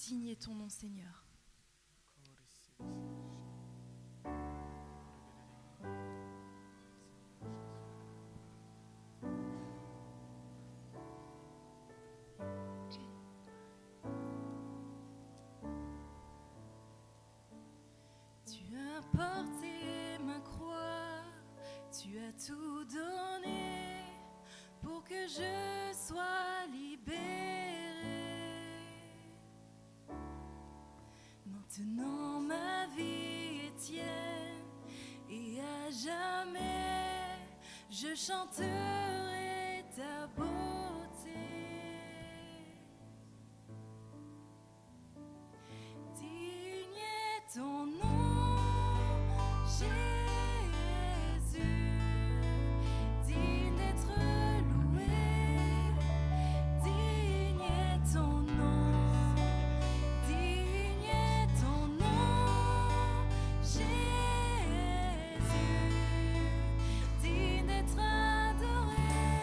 digne est ton nom, Seigneur. Tu as porté ma croix, tu as tout donné pour que je sois libérée. Maintenant ma vie est tienne et à jamais je chanterai ta beauté. Digne est ton nom, Jésus, digne d'être loué, digne est ton nom, digne est ton nom, Jésus, digne d'être adoré.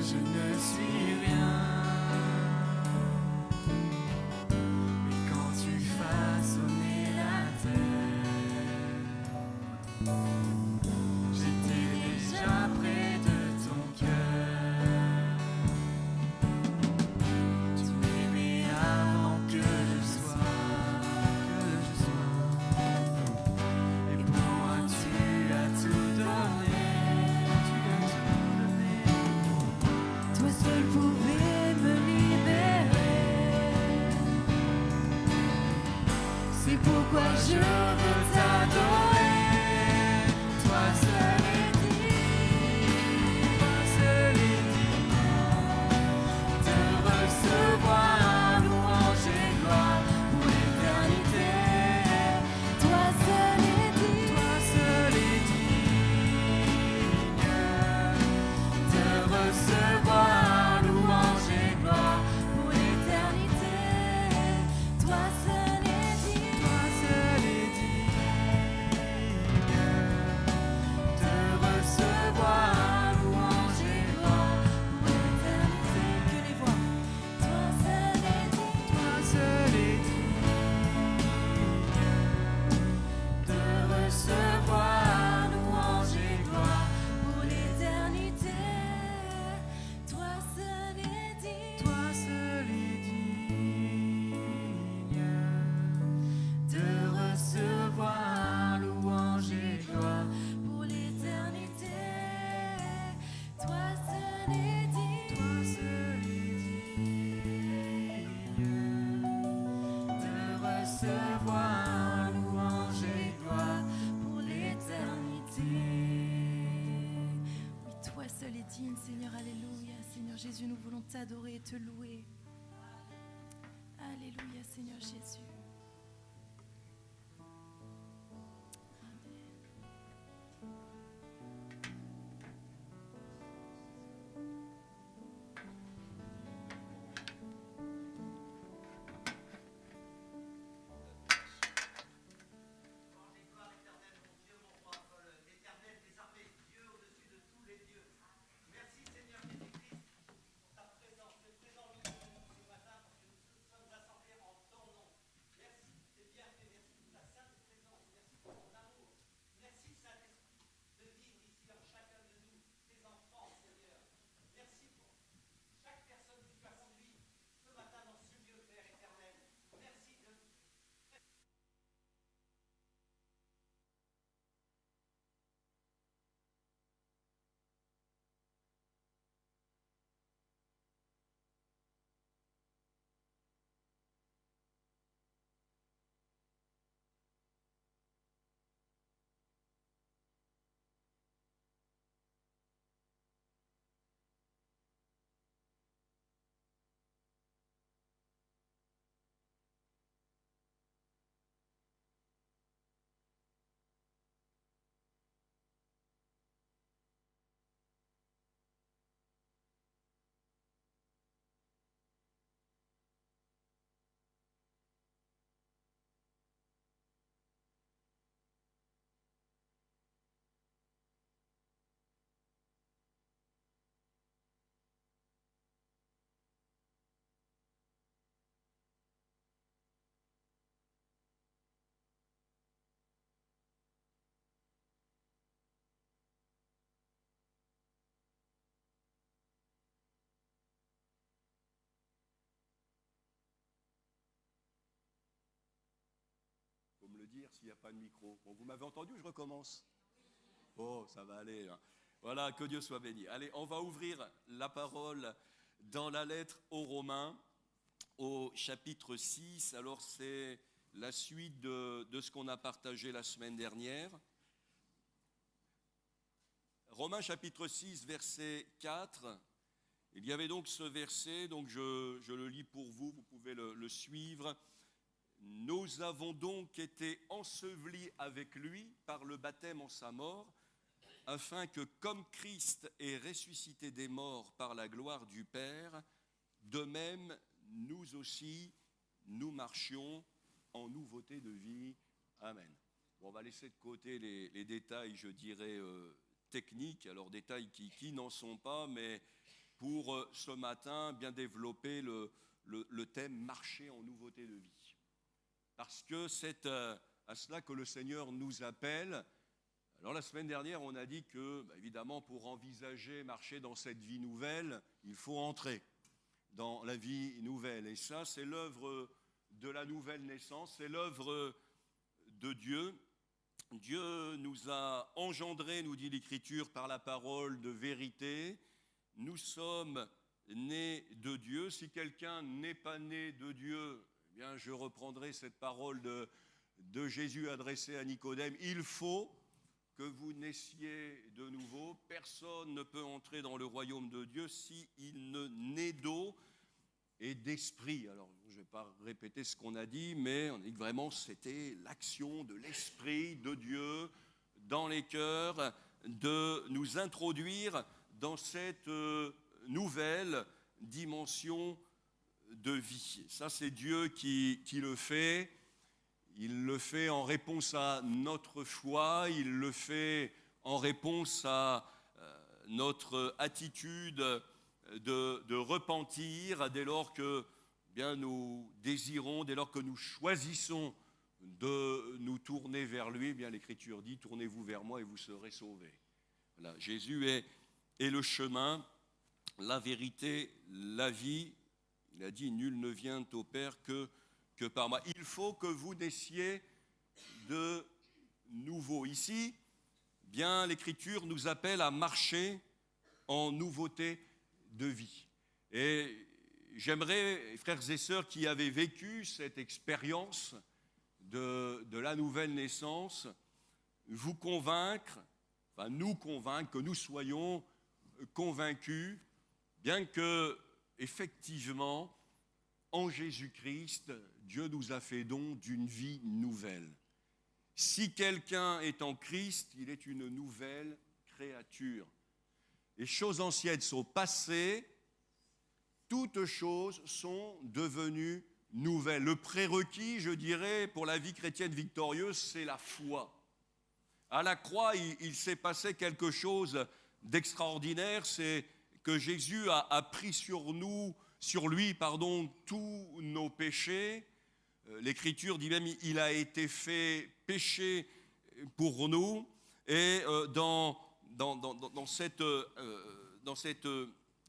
je ne suis rien. Mais quand tu façonnais la terre, j'étais déjà près de ton cœur. Tu m'aimais avant que je sois. Et pour moi tu as tout donné. Toi seul pouvais me libérer. C'est pourquoi je veux t'adorer. Toi seul est digne, toi seul est digne de recevoir louange et gloire pour l'éternité. Toi seul est digne. Toi seul est digne de recevoir louange et gloire Pour l'éternité, toi seul est digne. Toi seul est digne de recevoir louange et gloire Pour l'éternité, que les voix. Toi seul est digne. Toi seul est digne de recevoir louange et gloire. Pour l'éternité, toi seul est digne. Toi seul est digne de recevoir louange et gloire. Pour l'éternité, toi seul est digne. Toi seul est digne de recevoir louange et gloire. Pour l'éternité. Oui, toi seul est digne, Seigneur, alléluia. Seigneur Jésus, nous voulons t'adorer et te louer. Alléluia, Seigneur Jésus. Amen. Faut me le dire s'il n'y a pas de micro. Bon, vous m'avez entendu, je recommence. Oh, ça va aller, là. Voilà, que Dieu soit béni. Allez, on va ouvrir la parole dans la lettre aux Romains, au chapitre 6. Alors, c'est la suite de ce qu'on a partagé la semaine dernière. Romains chapitre 6, verset 4. Il y avait donc ce verset, donc je le lis pour vous, vous pouvez le suivre. Nous avons donc été ensevelis avec lui par le baptême en sa mort, afin que, comme Christ est ressuscité des morts par la gloire du Père, de même, nous aussi, nous marchions en nouveauté de vie. Amen. Bon, on va laisser de côté les détails, je dirais, techniques, alors détails qui n'en sont pas, mais pour ce matin bien développer le thème « Marcher en nouveauté de vie ». Parce que c'est à cela que le Seigneur nous appelle. Alors la semaine dernière, on a dit que, évidemment, pour envisager marcher dans cette vie nouvelle, il faut entrer dans la vie nouvelle. Et ça, c'est l'œuvre de la nouvelle naissance, c'est l'œuvre de Dieu. Dieu nous a engendrés, nous dit l'Écriture, par la parole de vérité. Nous sommes nés de Dieu. Si quelqu'un n'est pas né de Dieu, eh bien, je reprendrai cette parole de Jésus adressée à Nicodème. Il faut que vous naissiez de nouveau. Personne ne peut entrer dans le royaume de Dieu s'il ne naît d'eau et d'esprit. Alors, je ne vais pas répéter ce qu'on a dit, mais on dit que vraiment c'était l'action de l'Esprit de Dieu dans les cœurs de nous introduire dans cette nouvelle dimension de vie. Ça, c'est Dieu qui le fait. Il le fait en réponse à notre foi, il le fait en réponse à notre attitude de repentir dès lors que bien, nous désirons, dès lors que nous choisissons de nous tourner vers lui. Bien, l'Écriture dit « Tournez-vous vers moi et vous serez sauvés ». Voilà, Jésus est le chemin, la vérité, la vie. Il a dit « Nul ne vient au Père que par moi ». Il faut que vous naissiez de nouveau. Ici, bien, l'Écriture nous appelle à marcher en nouveauté de vie. Et j'aimerais, frères et sœurs qui avaient vécu cette expérience de la nouvelle naissance, vous convaincre, enfin nous convaincre, que nous soyons convaincus, bien que, effectivement, en Jésus-Christ, Dieu nous a fait don d'une vie nouvelle. Si quelqu'un est en Christ, il est une nouvelle créature. Les choses anciennes sont passées, toutes choses sont devenues nouvelles. Le prérequis, je dirais, pour la vie chrétienne victorieuse, c'est la foi. À la croix, il s'est passé quelque chose d'extraordinaire, c'est que Jésus a pris sur lui, tous nos péchés. L'Écriture dit même il a été fait péché pour nous. Et dans cette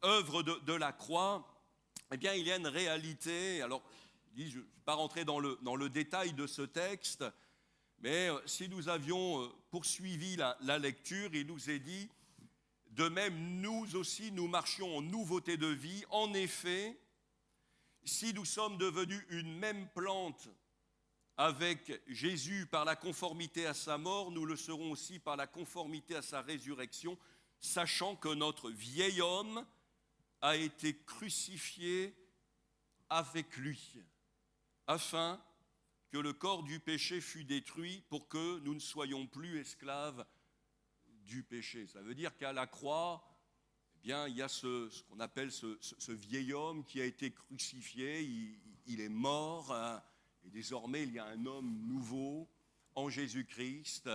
œuvre de la croix, eh bien, il y a une réalité. Alors, je ne vais pas rentrer dans le détail de ce texte, mais si nous avions poursuivi la lecture, il nous est dit, de même, nous aussi, nous marchions en nouveauté de vie. En effet, si nous sommes devenus une même plante avec Jésus par la conformité à sa mort, nous le serons aussi par la conformité à sa résurrection, sachant que notre vieil homme a été crucifié avec lui, afin que le corps du péché fût détruit pour que nous ne soyons plus esclaves du péché. Ça veut dire qu'à la croix, eh bien, il y a ce qu'on appelle ce vieil homme qui a été crucifié, il est mort, et désormais il y a un homme nouveau en Jésus-Christ,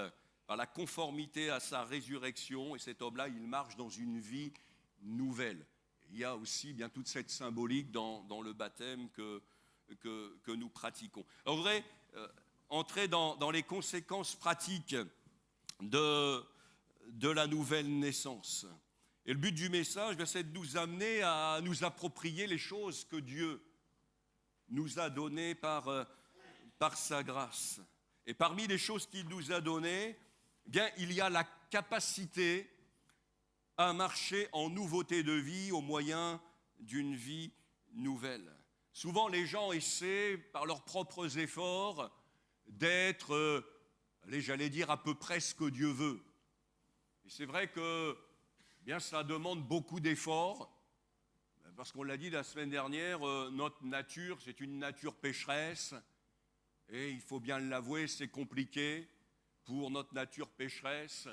par la conformité à sa résurrection, et cet homme-là, il marche dans une vie nouvelle. Il y a aussi bien toute cette symbolique dans le baptême que nous pratiquons. Alors, on voudrait entrer dans les conséquences pratiques de la nouvelle naissance. Et le but du message, c'est de nous amener à nous approprier les choses que Dieu nous a données par sa grâce. Et parmi les choses qu'il nous a données, eh bien, il y a la capacité à marcher en nouveauté de vie au moyen d'une vie nouvelle. Souvent, les gens essaient, par leurs propres efforts, d'être, j'allais dire, à peu près ce que Dieu veut. Et c'est vrai que bien, ça demande beaucoup d'efforts, parce qu'on l'a dit la semaine dernière, notre nature, c'est une nature pécheresse, et il faut bien l'avouer, c'est compliqué pour notre nature pécheresse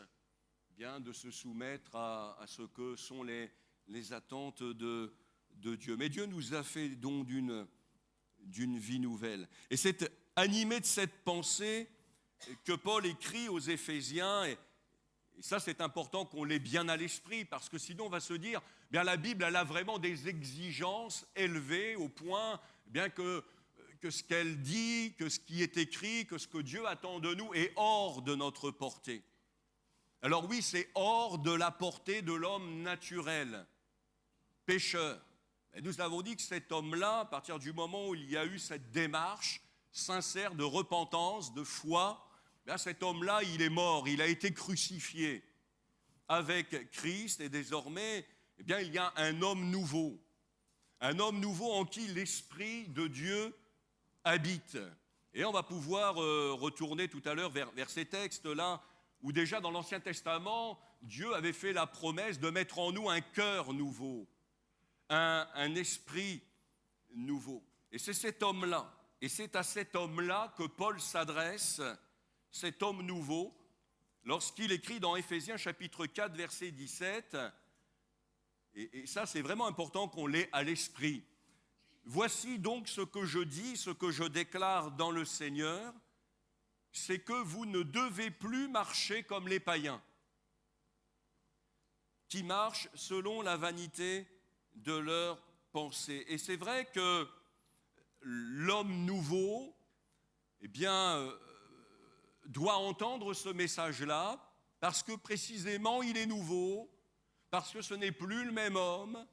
bien, de se soumettre à ce que sont les attentes de Dieu. Mais Dieu nous a fait don d'une vie nouvelle. Et c'est animé de cette pensée que Paul écrit aux Éphésiens, Et ça, c'est important qu'on l'ait bien à l'esprit, parce que sinon, on va se dire, bien la Bible, elle a vraiment des exigences élevées au point, bien que ce qu'elle dit, que ce qui est écrit, que ce que Dieu attend de nous est hors de notre portée. Alors oui, c'est hors de la portée de l'homme naturel, pécheur. Et nous avons dit que cet homme-là, à partir du moment où il y a eu cette démarche sincère de repentance, de foi, bien cet homme-là, il est mort, il a été crucifié avec Christ, et désormais, eh bien, il y a un homme nouveau en qui l'Esprit de Dieu habite. Et on va pouvoir retourner tout à l'heure vers ces textes-là, où déjà dans l'Ancien Testament, Dieu avait fait la promesse de mettre en nous un cœur nouveau, un esprit nouveau. Et c'est cet homme-là, et c'est à cet homme-là que Paul s'adresse, cet homme nouveau, lorsqu'il écrit dans Éphésiens chapitre 4, verset 17, et ça c'est vraiment important qu'on l'ait à l'esprit. Voici donc ce que je dis, ce que je déclare dans le Seigneur, c'est que vous ne devez plus marcher comme les païens, qui marchent selon la vanité de leurs pensées. Et c'est vrai que l'homme nouveau, eh bien, doit entendre ce message-là, parce que précisément il est nouveau, parce que ce n'est plus le même homme,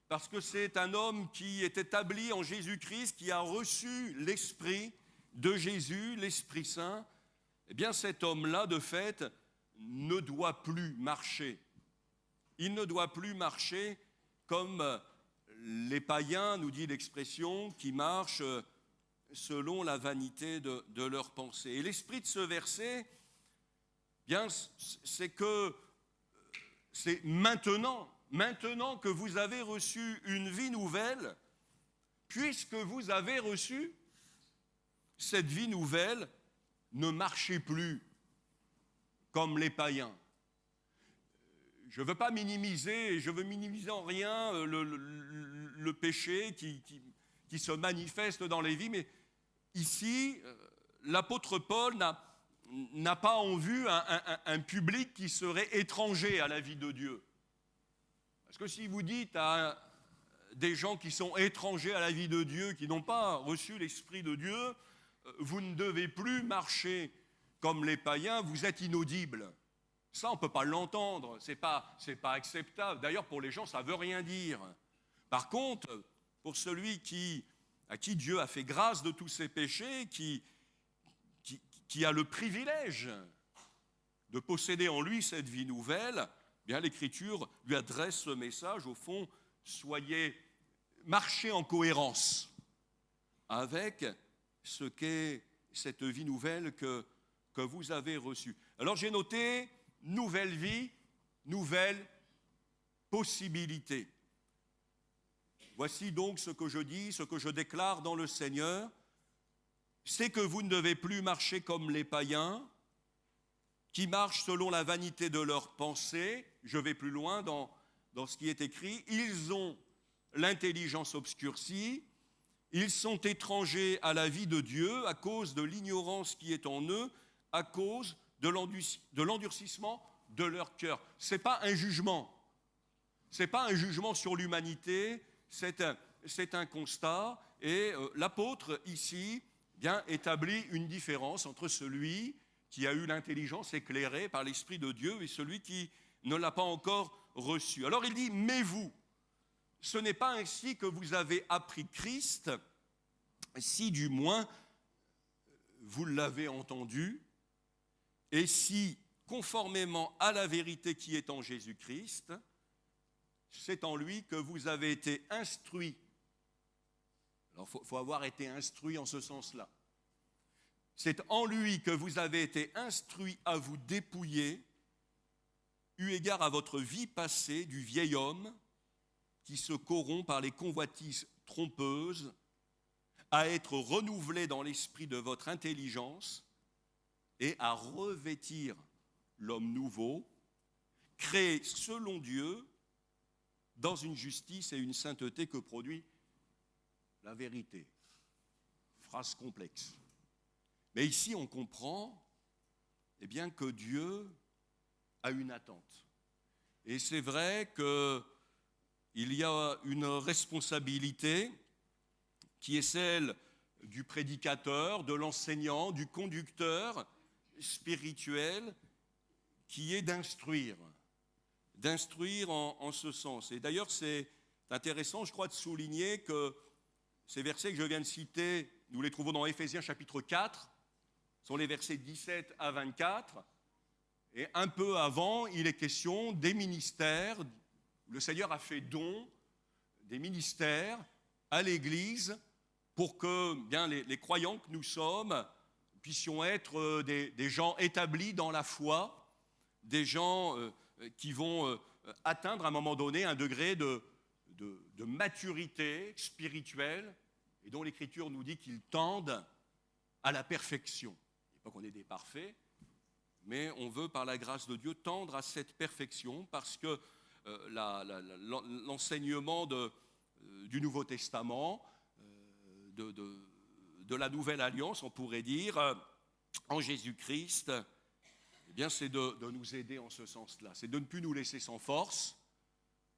parce que c'est un homme qui est établi en Jésus-Christ, qui a reçu l'Esprit de Jésus, l'Esprit Saint. Eh bien cet homme-là, de fait, ne doit plus marcher. Il ne doit plus marcher comme les païens, nous dit l'expression, qui marchent selon la vanité de leurs pensées. Et l'esprit de ce verset, bien, c'est que c'est maintenant que vous avez reçu une vie nouvelle, puisque vous avez reçu cette vie nouvelle, ne marchez plus comme les païens. Je ne veux pas minimiser, je veux minimiser en rien le péché qui se manifeste dans les vies, mais ici, l'apôtre Paul n'a pas en vue un public qui serait étranger à la vie de Dieu. Parce que si vous dites à des gens qui sont étrangers à la vie de Dieu, qui n'ont pas reçu l'Esprit de Dieu, vous ne devez plus marcher comme les païens, vous êtes inaudibles. Ça, on ne peut pas l'entendre, c'est pas acceptable. D'ailleurs, pour les gens, ça ne veut rien dire. Par contre, pour celui à qui Dieu a fait grâce de tous ses péchés, qui a le privilège de posséder en lui cette vie nouvelle, bien l'Écriture lui adresse ce message, au fond, marchez en cohérence avec ce qu'est cette vie nouvelle que vous avez reçue. Alors j'ai noté, nouvelle vie, nouvelle possibilité. Voici donc ce que je dis, ce que je déclare dans le Seigneur, c'est que vous ne devez plus marcher comme les païens, qui marchent selon la vanité de leurs pensées. Je vais plus loin dans ce qui est écrit. Ils ont l'intelligence obscurcie, ils sont étrangers à la vie de Dieu à cause de l'ignorance qui est en eux, à cause de l'endurcissement de leur cœur. Ce n'est pas un jugement. Ce n'est pas un jugement sur l'humanité, c'est un constat. Et l'apôtre, ici, bien, établit une différence entre celui qui a eu l'intelligence éclairée par l'Esprit de Dieu et celui qui ne l'a pas encore reçu. Alors il dit, mais vous, ce n'est pas ainsi que vous avez appris Christ, si du moins vous l'avez entendu, et si, conformément à la vérité qui est en Jésus-Christ, c'est en lui que vous avez été instruits. Alors il faut avoir été instruit en ce sens-là. C'est en lui que vous avez été instruits à vous dépouiller, eu égard à votre vie passée du vieil homme qui se corrompt par les convoitises trompeuses, à être renouvelé dans l'esprit de votre intelligence et à revêtir l'homme nouveau, créé selon Dieu, dans une justice et une sainteté que produit la vérité. Phrase complexe. Mais ici, on comprend bien que Dieu a une attente. Et c'est vrai qu'il y a une responsabilité qui est celle du prédicateur, de l'enseignant, du conducteur spirituel, qui est d'instruire en ce sens. Et d'ailleurs, c'est intéressant, je crois, de souligner que ces versets que je viens de citer, nous les trouvons dans Éphésiens chapitre 4, sont les versets 17 à 24. Et un peu avant, il est question des ministères. Le Seigneur a fait don des ministères à l'Église pour que bien, les croyants que nous sommes puissions être des gens établis dans la foi, des gens qui vont atteindre à un moment donné un degré de maturité spirituelle et dont l'Écriture nous dit qu'ils tendent à la perfection. Il ne faut pas qu'on ait des parfaits, mais on veut par la grâce de Dieu tendre à cette perfection parce que l'enseignement du Nouveau Testament, de la Nouvelle Alliance, on pourrait dire, en Jésus-Christ, eh bien, c'est de nous aider en ce sens-là. C'est de ne plus nous laisser sans force.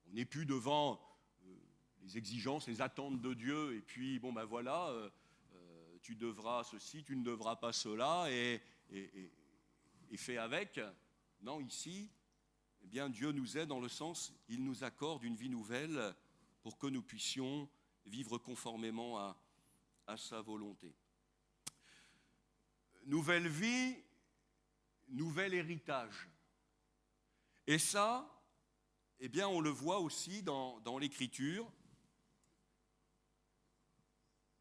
On n'est plus devant les exigences, les attentes de Dieu, et puis, bon ben voilà, tu devras ceci, tu ne devras pas cela, et fais avec. Non, ici, eh bien, Dieu nous aide dans le sens, il nous accorde une vie nouvelle pour que nous puissions vivre conformément à sa volonté. Nouvelle vie, nouvel héritage. Et ça, eh bien, on le voit aussi dans l'Écriture.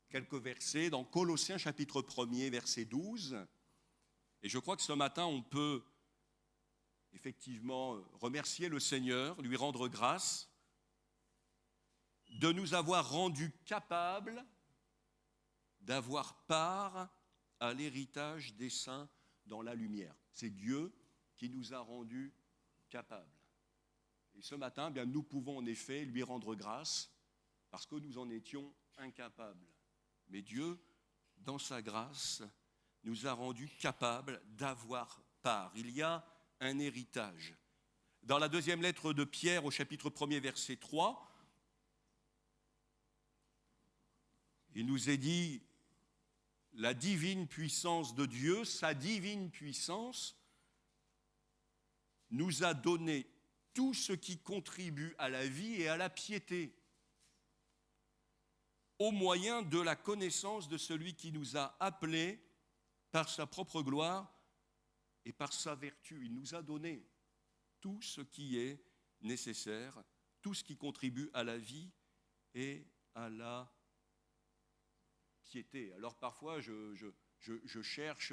Quelques versets, dans Colossiens chapitre 1er, verset 12. Et je crois que ce matin, on peut effectivement remercier le Seigneur, lui rendre grâce de nous avoir rendus capables d'avoir part à l'héritage des saints dans la lumière. C'est Dieu qui nous a rendus capables. Et ce matin, bien, nous pouvons en effet lui rendre grâce parce que nous en étions incapables. Mais Dieu, dans sa grâce, nous a rendus capables d'avoir part. Il y a un héritage. Dans la deuxième lettre de Pierre, au chapitre 1er, verset 3, il nous est dit la divine puissance de Dieu, sa divine puissance, nous a donné tout ce qui contribue à la vie et à la piété, au moyen de la connaissance de celui qui nous a appelés par sa propre gloire et par sa vertu. Il nous a donné tout ce qui est nécessaire, tout ce qui contribue à la vie et à la piété. Alors parfois, je cherche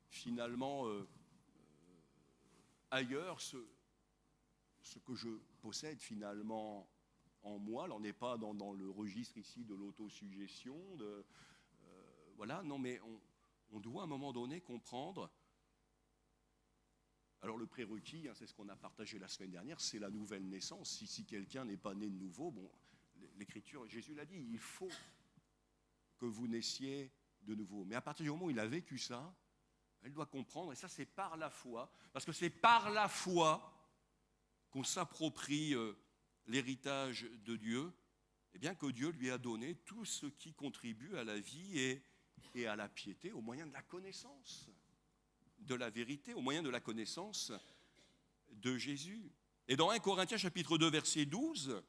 finalement ailleurs ce que je possède finalement en moi. Alors on n'est pas dans le registre ici de l'autosuggestion, voilà, non, mais on doit à un moment donné comprendre. Alors le prérequis, c'est ce qu'on a partagé la semaine dernière, c'est la nouvelle naissance. Si quelqu'un n'est pas né de nouveau, bon, l'Écriture, Jésus l'a dit, il faut que vous naissiez de nouveau. Mais à partir du moment où il a vécu ça, elle doit comprendre, et ça c'est par la foi, parce que c'est par la foi qu'on s'approprie l'héritage de Dieu, et bien que Dieu lui a donné tout ce qui contribue à la vie et à la piété au moyen de la connaissance de la vérité, au moyen de la connaissance de Jésus. Et dans 1 Corinthiens chapitre 2 verset 12,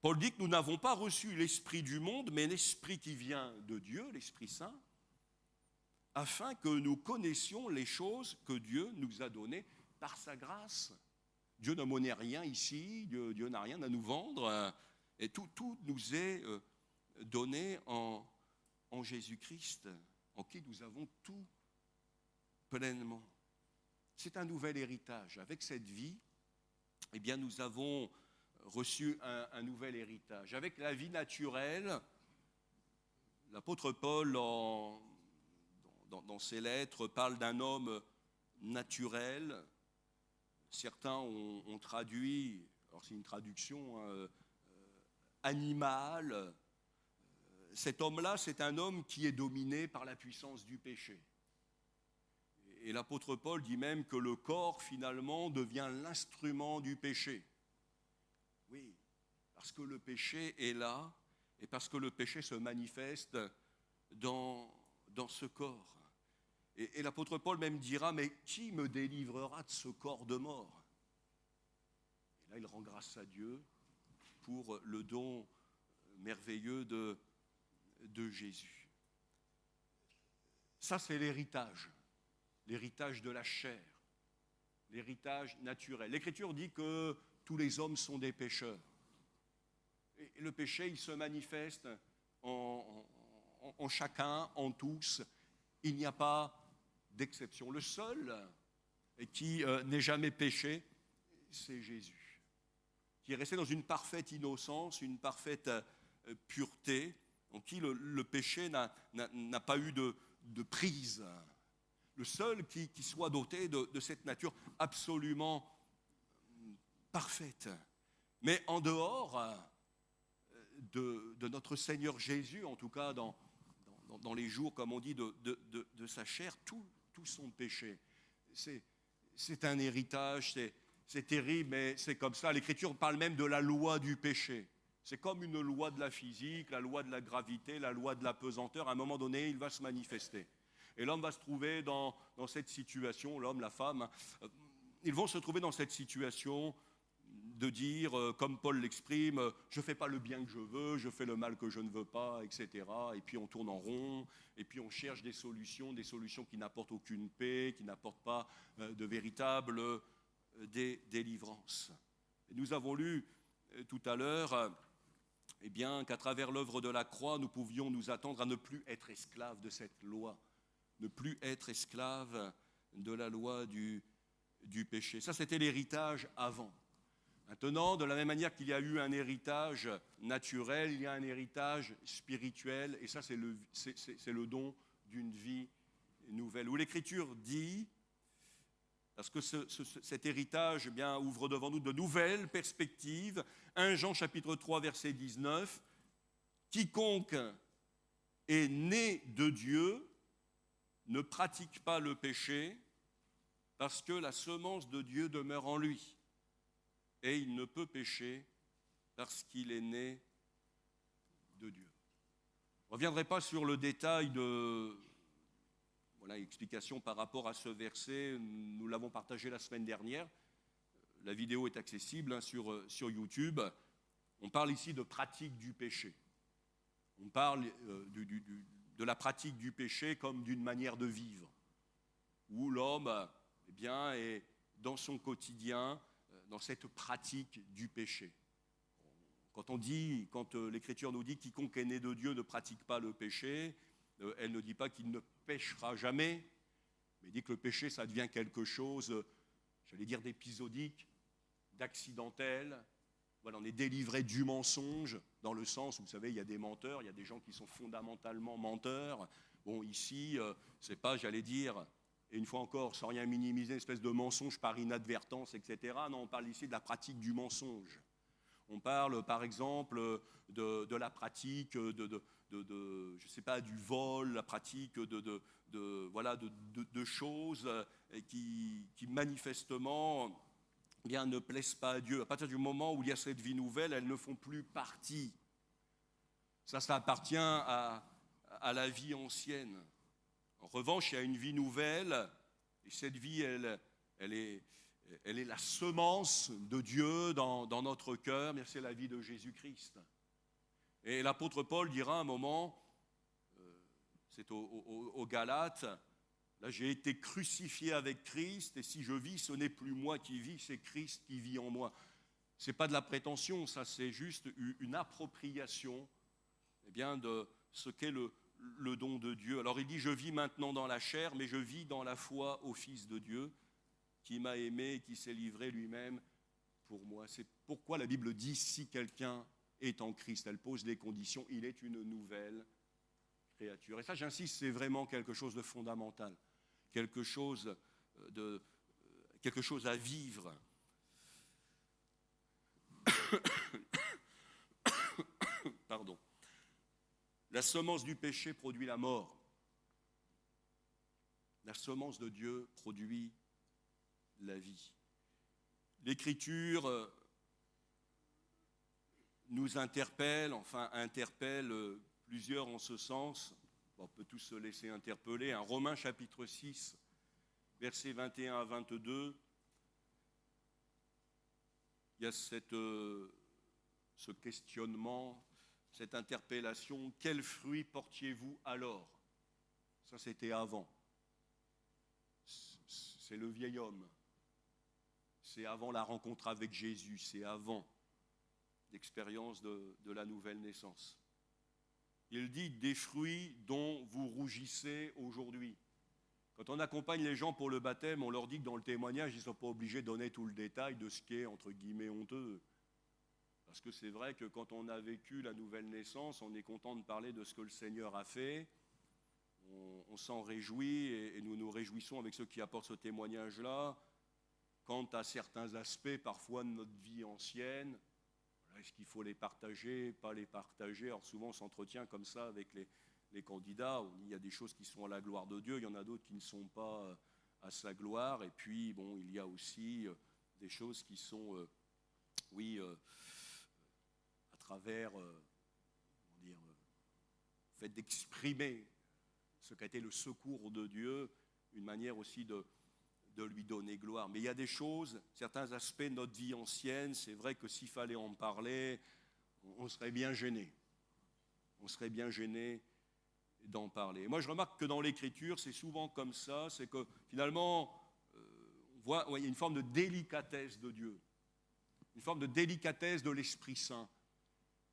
Paul dit que nous n'avons pas reçu l'esprit du monde, mais l'esprit qui vient de Dieu, l'Esprit Saint, afin que nous connaissions les choses que Dieu nous a données par sa grâce. Dieu n'a monnaie rien ici, Dieu n'a rien à nous vendre, et tout nous est donné en Jésus-Christ, en qui nous avons tout pleinement. C'est un nouvel héritage. Avec cette vie, eh bien, nous avons reçu un nouvel héritage. Avec la vie naturelle, l'apôtre Paul, dans ses lettres, parle d'un homme naturel. Certains ont traduit, alors c'est une traduction animale. Cet homme-là, c'est un homme qui est dominé par la puissance du péché. Et l'apôtre Paul dit même que le corps, finalement, devient l'instrument du péché. Oui, parce que le péché est là et parce que le péché se manifeste dans ce corps. Et l'apôtre Paul même dira, mais qui me délivrera de ce corps de mort? Et là, il rend grâce à Dieu pour le don merveilleux de Jésus. Ça, c'est l'héritage de la chair, l'héritage naturel. L'Écriture dit que tous les hommes sont des pécheurs. Et le péché, il se manifeste en chacun, en tous. Il n'y a pas d'exception. Le seul qui n'ait jamais péché, c'est Jésus, qui est resté dans une parfaite innocence, une parfaite pureté, en qui le péché n'a pas eu de prise. Le seul qui soit doté de cette nature absolument parfaite. Mais en dehors de notre Seigneur Jésus, en tout cas dans les jours, comme on dit, de sa chair, tout son péché. C'est un héritage, c'est terrible, mais c'est comme ça. L'Écriture parle même de la loi du péché. C'est comme une loi de la physique, la loi de la gravité, la loi de la pesanteur. À un moment donné, il va se manifester. Et l'homme va se trouver dans cette situation, l'homme, la femme, ils vont se trouver dans cette situation de dire, comme Paul l'exprime, je ne fais pas le bien que je veux, je fais le mal que je ne veux pas, etc. Et puis on tourne en rond, et puis on cherche des solutions qui n'apportent aucune paix, qui n'apportent pas de véritable délivrance. Et nous avons lu tout à l'heure eh bien, qu'à travers l'œuvre de la croix, nous pouvions nous attendre à ne plus être esclaves de cette loi, ne plus être esclaves de la loi du péché. Ça, c'était l'héritage avant. Maintenant, de la même manière qu'il y a eu un héritage naturel, il y a un héritage spirituel, et ça, c'est le don d'une vie nouvelle. Où l'Écriture dit, parce que cet héritage eh bien, ouvre devant nous de nouvelles perspectives, 1 Jean chapitre 3, verset 19, « Quiconque est né de Dieu ne pratique pas le péché, parce que la semence de Dieu demeure en lui. Et il ne peut pécher parce qu'il est né de Dieu. » Je ne reviendrai pas sur le détail explication par rapport à ce verset. Nous l'avons partagé la semaine dernière. La vidéo est accessible sur YouTube. On parle ici de pratique du péché. On parle de la pratique du péché comme d'une manière de vivre, où l'homme eh bien, est dans son quotidien, dans cette pratique du péché. Quand l'Écriture nous dit « quiconque est né de Dieu ne pratique pas le péché », elle ne dit pas qu'il ne péchera jamais, mais dit que le péché, ça devient quelque chose, j'allais dire, d'épisodique, d'accidentel. Voilà, on est délivré du mensonge, dans le sens où, vous savez, il y a des menteurs, il y a des gens qui sont fondamentalement menteurs. Bon, ici, c'est pas, j'allais dire, et une fois encore, sans rien minimiser, une espèce de mensonge par inadvertance, etc. Non, on parle ici de la pratique du mensonge. On parle, par exemple, de la pratique je sais pas, du vol, la pratique de choses qui manifestement eh bien, ne plaisent pas à Dieu. À partir du moment où il y a cette vie nouvelle, elles ne font plus partie. Ça appartient à la vie ancienne. En revanche, il y a une vie nouvelle, et cette vie, elle est la semence de Dieu dans notre cœur, mais c'est la vie de Jésus-Christ. Et l'apôtre Paul dira un moment, c'est aux Galates, là j'ai été crucifié avec Christ, et si je vis, ce n'est plus moi qui vis, c'est Christ qui vit en moi. Ce n'est pas de la prétention, ça c'est juste une appropriation eh bien, de ce qu'est le don de Dieu. Alors il dit, je vis maintenant dans la chair, mais je vis dans la foi au Fils de Dieu, qui m'a aimé et qui s'est livré lui-même pour moi. C'est pourquoi la Bible dit, si quelqu'un est en Christ, elle pose les conditions, il est une nouvelle créature. Et ça, j'insiste, c'est vraiment quelque chose de fondamental, quelque chose à vivre. Pardon. La semence du péché produit la mort. La semence de Dieu produit la vie. L'Écriture nous interpelle, interpelle plusieurs en ce sens. On peut tous se laisser interpeller. Romains chapitre 6, versets 21 à 22, il y a ce questionnement, cette interpellation. Quels fruits portiez-vous alors? Ça, c'était avant. C'est le vieil homme. C'est avant la rencontre avec Jésus. C'est avant l'expérience de la nouvelle naissance. Il dit des fruits dont vous rougissez aujourd'hui. Quand on accompagne les gens pour le baptême, on leur dit que dans le témoignage, ils ne sont pas obligés de donner tout le détail de ce qui est, entre guillemets, honteux. Parce que c'est vrai que quand on a vécu la nouvelle naissance, on est content de parler de ce que le Seigneur a fait. On s'en réjouit et nous nous réjouissons avec ceux qui apportent ce témoignage-là. Quant à certains aspects, parfois, de notre vie ancienne, est-ce qu'il faut les partager, pas les partager? Alors souvent, on s'entretient comme ça avec les candidats. Il y a des choses qui sont à la gloire de Dieu, il y en a d'autres qui ne sont pas à sa gloire. Et puis, bon, il y a aussi des choses qui sont, à travers, le fait d'exprimer ce qu'a été le secours de Dieu, une manière aussi de lui donner gloire. Mais il y a des choses, certains aspects de notre vie ancienne, c'est vrai que s'il fallait en parler, on serait bien gêné. On serait bien gêné d'en parler. Et moi, je remarque que dans l'Écriture, c'est souvent comme ça, c'est que finalement, on voit, il y a une forme de délicatesse de Dieu, une forme de délicatesse de l'Esprit Saint,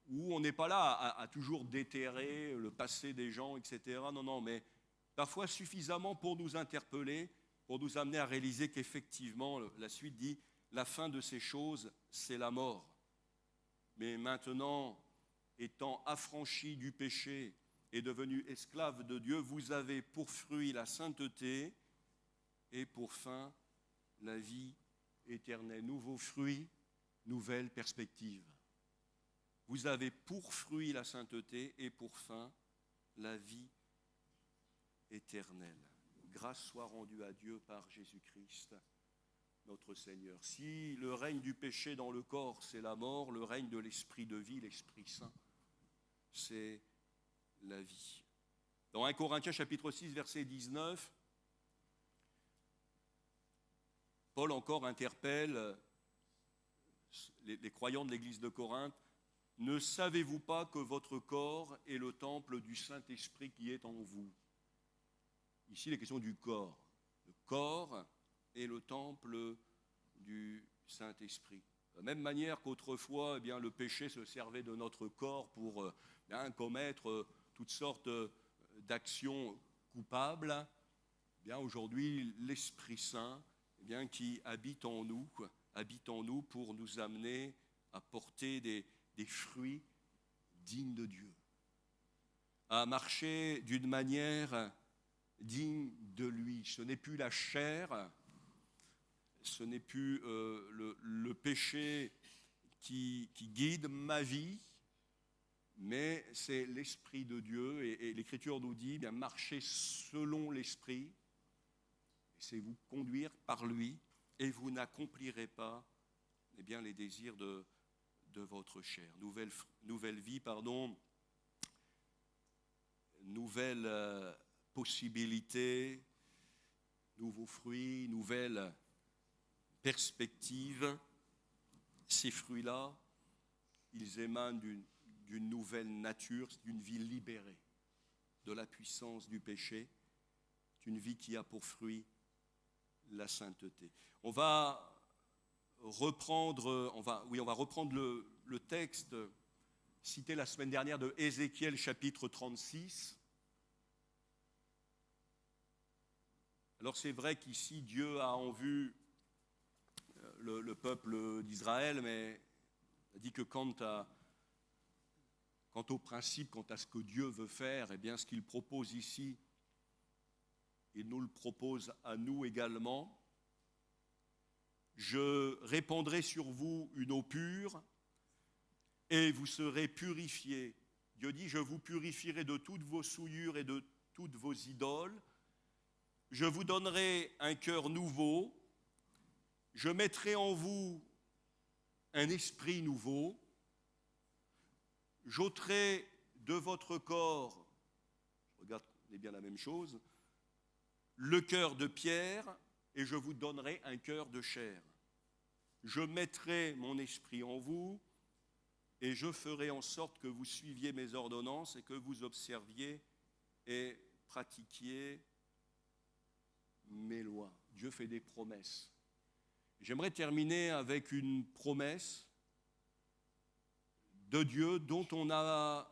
où on n'est pas là à toujours déterrer le passé des gens, etc. Non, mais parfois suffisamment pour nous interpeller, pour nous amener à réaliser qu'effectivement, la suite dit, la fin de ces choses, c'est la mort. Mais maintenant, étant affranchis du péché et devenus esclaves de Dieu, vous avez pour fruit la sainteté et pour fin la vie éternelle. Nouveaux fruits, nouvelle perspective. Vous avez pour fruit la sainteté et pour fin la vie éternelle. Grâce soit rendue à Dieu par Jésus-Christ, notre Seigneur. Si le règne du péché dans le corps, c'est la mort, le règne de l'Esprit de vie, l'Esprit Saint, c'est la vie. Dans 1 Corinthiens chapitre 6, verset 19, Paul encore interpelle les croyants de l'église de Corinthe. Ne savez-vous pas que votre corps est le temple du Saint-Esprit qui est en vous? Ici, la question du corps. Le corps est le temple du Saint-Esprit. De la même manière qu'autrefois, le péché se servait de notre corps pour commettre toutes sortes d'actions coupables. Aujourd'hui, l'Esprit Saint qui habite en nous pour nous amener à porter des fruits dignes de Dieu, à marcher d'une manière digne de lui. Ce n'est plus la chair, ce n'est plus le péché qui guide ma vie, mais c'est l'Esprit de Dieu. Et l'Écriture nous dit, marchez selon l'Esprit, c'est vous conduire par lui, et vous n'accomplirez pas les désirs de votre chair. Nouvelle vie, nouvelle possibilité, nouveaux fruits, nouvelle perspective. Ces fruits-là, ils émanent d'une nouvelle nature, d'une vie libérée de la puissance du péché, d'une vie qui a pour fruit la sainteté. On va reprendre le texte cité la semaine dernière de Ézéchiel chapitre 36. Alors c'est vrai qu'ici Dieu a en vue le peuple d'Israël, mais il dit que quant au principe, quant à ce que Dieu veut faire, ce qu'il propose ici, il nous le propose à nous également. Je répandrai sur vous une eau pure et vous serez purifiés. Dieu dit, je vous purifierai de toutes vos souillures et de toutes vos idoles. je vous donnerai un cœur nouveau, je mettrai en vous un esprit nouveau, j'ôterai de votre corps, je regarde, on est bien la même chose, le cœur de pierre et je vous donnerai un cœur de chair. Je mettrai mon esprit en vous et je ferai en sorte que vous suiviez mes ordonnances et que vous observiez et pratiquiez mes lois. Dieu fait des promesses. J'aimerais terminer avec une promesse de Dieu dont on n'a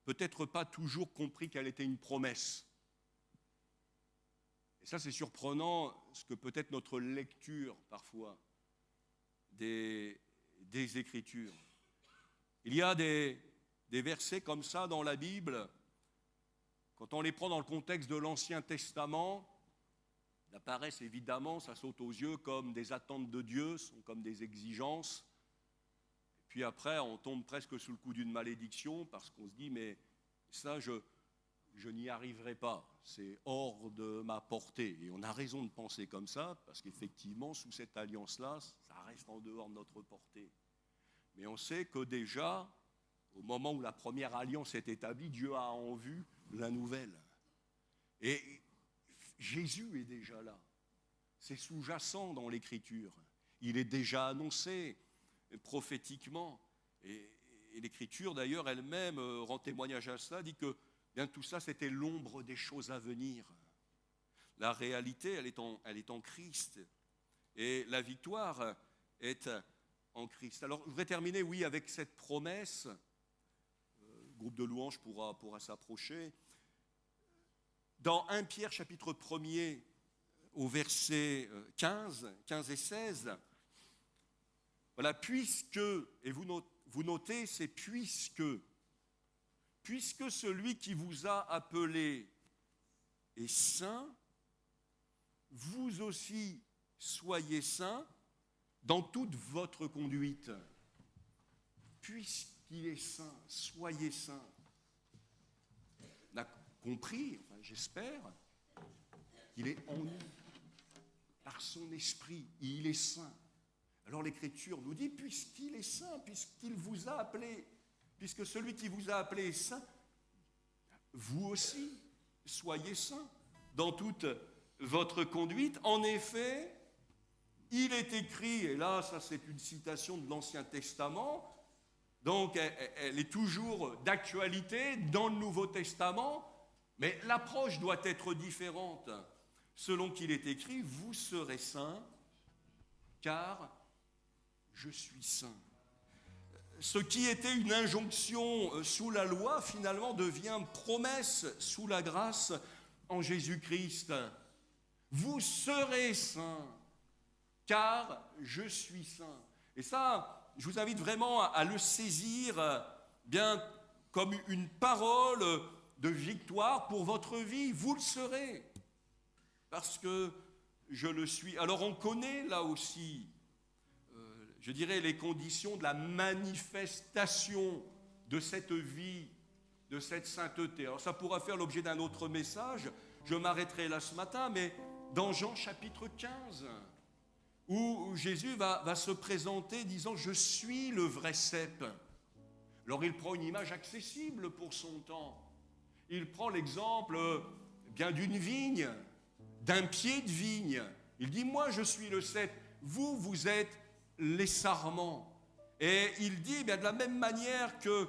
peut-être pas toujours compris qu'elle était une promesse. Et ça, c'est surprenant, ce que peut-être notre lecture, parfois, des Écritures. Il y a des versets comme ça dans la Bible, quand on les prend dans le contexte de l'Ancien Testament, ils apparaissent évidemment, ça saute aux yeux comme des attentes de Dieu, sont comme des exigences. Et puis après, on tombe presque sous le coup d'une malédiction parce qu'on se dit, mais ça, je n'y arriverai pas, c'est hors de ma portée. Et on a raison de penser comme ça, parce qu'effectivement, sous cette alliance-là, ça reste en dehors de notre portée. Mais on sait que déjà, au moment où la première alliance est établie, Dieu a en vue la nouvelle. Et Jésus est déjà là. C'est sous-jacent dans l'Écriture. Il est déjà annoncé prophétiquement. Et l'Écriture, d'ailleurs, elle-même rend témoignage à cela, dit que bien, tout ça, c'était l'ombre des choses à venir. La réalité, elle est en Christ. Et la victoire est en Christ. Alors, je voudrais terminer, oui, avec cette promesse. Le groupe de louanges pourra s'approcher. Dans 1 Pierre, chapitre 1er, au verset 15 et 16, voilà, puisque, et vous notez, c'est puisque celui qui vous a appelé est saint, vous aussi soyez saints dans toute votre conduite. Puisqu'il est saint, soyez saints. On a compris, enfin, j'espère, qu'il est en nous, par son esprit, il est saint. Alors l'Écriture nous dit, puisqu'il est saint, puisqu'il vous a appelé, puisque celui qui vous a appelé est saint, vous aussi, soyez saints dans toute votre conduite. En effet, il est écrit, et là, ça c'est une citation de l'Ancien Testament, donc elle est toujours d'actualité dans le Nouveau Testament, mais l'approche doit être différente. Selon qu'il est écrit, vous serez saints, car je suis saint. Ce qui était une injonction sous la loi, finalement, devient promesse sous la grâce en Jésus-Christ. Vous serez saints, car je suis saint. Et ça, je vous invite vraiment à le saisir bien comme une parole de victoire pour votre vie. Vous le serez, parce que je le suis. Alors on connaît là aussi, je dirais, les conditions de la manifestation de cette vie, de cette sainteté. Alors ça pourra faire l'objet d'un autre message, je m'arrêterai là ce matin, mais dans Jean chapitre 15, où Jésus va se présenter disant « Je suis le vrai cep ». Alors il prend une image accessible pour son temps. Il prend l'exemple bien d'une vigne, d'un pied de vigne. Il dit « Moi je suis le cep, vous êtes les sarments ». Et il dit bien de la même manière que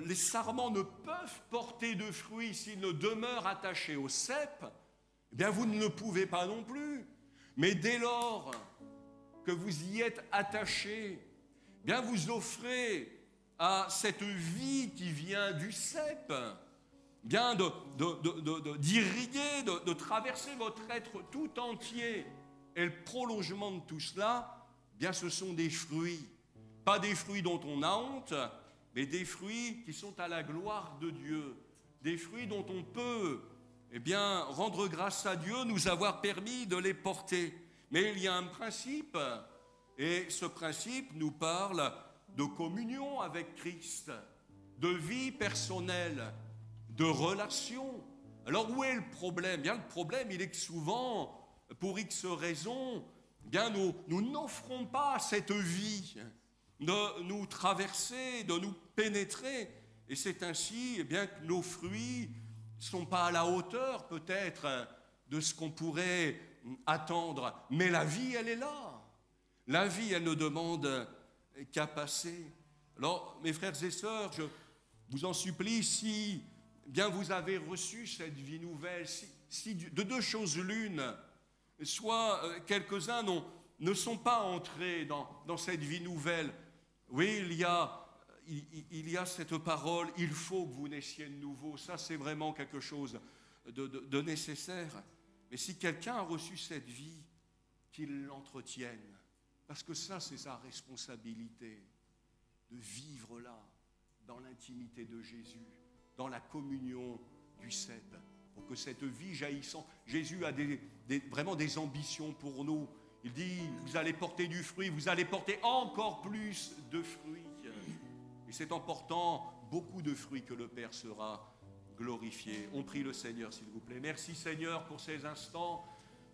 les sarments ne peuvent porter de fruits s'ils ne demeurent attachés au cep, eh bien vous ne le pouvez pas non plus. Mais dès lors que vous y êtes attachés, eh bien vous offrez à cette vie qui vient du cep, bien d'irriguer, de traverser votre être tout entier. Et le prolongement de tout cela, eh bien ce sont des fruits. Pas des fruits dont on a honte, mais des fruits qui sont à la gloire de Dieu. Des fruits dont on peut, eh bien, rendre grâce à Dieu, nous avoir permis de les porter. Mais il y a un principe, et ce principe nous parle de communion avec Christ, de vie personnelle, de relation Alors où est le problème? Bien, le problème, il est que souvent, pour X raisons, bien, nous n'offrons pas cette vie de nous traverser, de nous pénétrer. Et c'est ainsi bien, que nos fruits ne sont pas à la hauteur peut-être de ce qu'on pourrait attendre. Mais la vie, elle est là. La vie, elle ne demande qu'à passer. Alors, mes frères et sœurs, je vous en supplie, si bien vous avez reçu cette vie nouvelle, si de deux choses l'une, soit quelques-uns ne sont pas entrés dans cette vie nouvelle. Oui, il y a cette parole, il faut que vous naissiez de nouveau. Ça, c'est vraiment quelque chose de nécessaire. Mais si quelqu'un a reçu cette vie, qu'il l'entretienne. Parce que ça, c'est sa responsabilité, de vivre là, dans l'intimité de Jésus, dans la communion du cèpe, pour que cette vie jaillissant, Jésus a vraiment des ambitions pour nous. Il dit, vous allez porter du fruit, vous allez porter encore plus de fruits. Et c'est en portant beaucoup de fruits que le Père sera glorifié. On prie le Seigneur, s'il vous plaît. Merci Seigneur pour ces instants.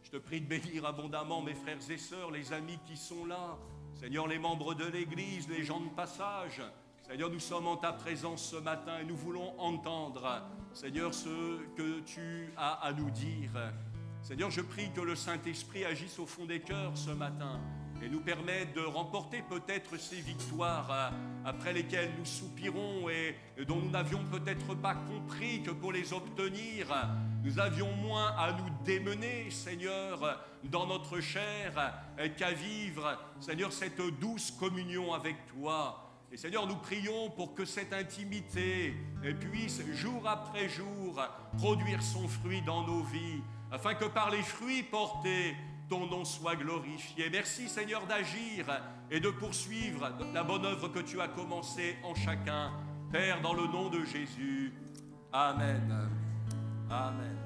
Je te prie de bénir abondamment mes frères et sœurs, les amis qui sont là. Seigneur, les membres de l'Église, les gens de passage. Seigneur, nous sommes en ta présence ce matin et nous voulons entendre, Seigneur, ce que tu as à nous dire. Seigneur, je prie que le Saint-Esprit agisse au fond des cœurs ce matin et nous permette de remporter peut-être ces victoires après lesquelles nous soupirons et dont nous n'avions peut-être pas compris que pour les obtenir, nous avions moins à nous démener, Seigneur, dans notre chair qu'à vivre, Seigneur, cette douce communion avec toi. Et Seigneur, nous prions pour que cette intimité puisse, jour après jour, produire son fruit dans nos vies, afin que par les fruits portés, ton nom soit glorifié. Merci Seigneur d'agir et de poursuivre la bonne œuvre que tu as commencée en chacun. Père, dans le nom de Jésus. Amen. Amen.